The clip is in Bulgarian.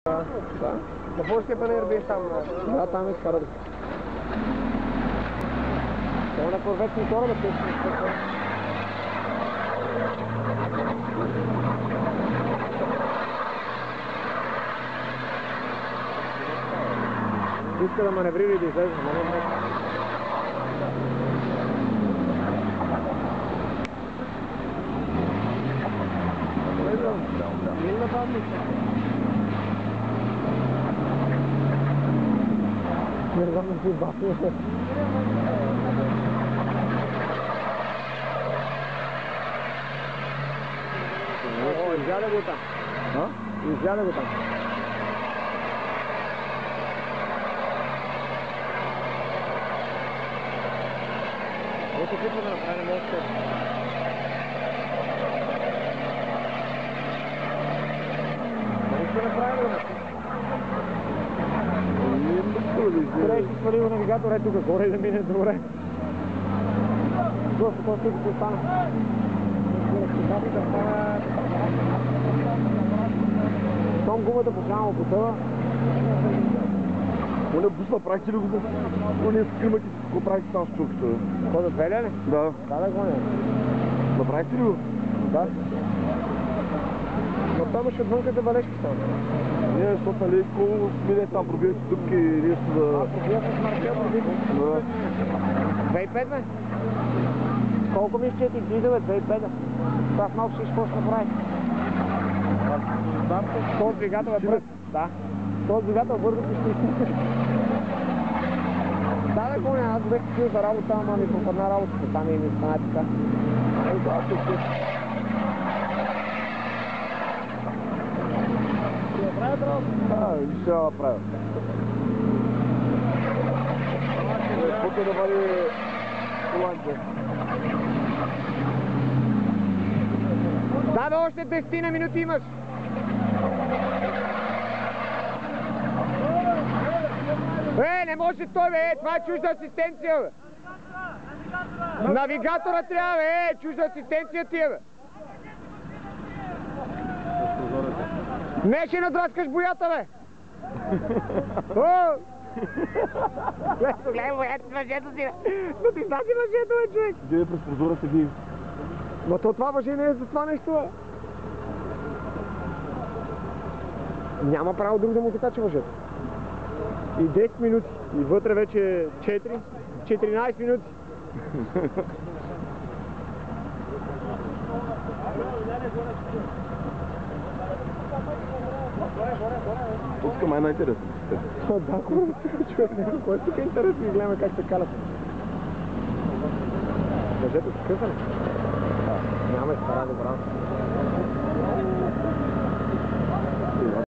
Да. На полския панер беше там. Да, там е скарали. Това на корвет мотора да пеше. Иска да маневрира и да излезе. Милна бабница. Не знам да си бафи. Изяде го там. Изяде го там. Ето какво да направим още. Нищо не правим да трябва да свали го навигатор, ето тук горе да мине добре. Просто това тук ще стана. Том гумата покляма потъва. Он е бус направихте ли го? Он е скримати, какво правите там с чурката? Какво да беля ли? Да. Да го не. Направихте ли го? Да. Но там ще отвънката бележки там. Не, защото нали, колко мине там пробивате дупки и нещо да... Пробивах с Маркел, пробивах. Да. 2,5 бе? Колко ми изчети дизел бе? 2,5. Това в малко ще изпочна направи. Този двигател е пръст. Да. Този двигател бързо пусти. Да, да, коня, аз бех хотел за работа, ама ми пропадна работата. Там и ми стана така. Ще направят работа? Да, ще я направя. Каквото да бъде Холандия. Да, бе, още 10 минути имаш. Не може той, бе, това е чужда асистенция, бе. Навигатора трябва, бе, чужда асистенция ти е, бе. Не ще надраскаш боята, бе. Гледай боята с въжето си, бе. Да ти знаси въжето, бе, човек. Гледай през прозората ги. Но това въже не е за това нещо, бе. Няма право друг да му катача въжето. И 10 минути. И вътре вече 14 минути. Тук май най-интересно. Да, хубаво, човек, кой тук е интересно и гледаме как се калят. Въжето се къса ли? Няма и стара добра.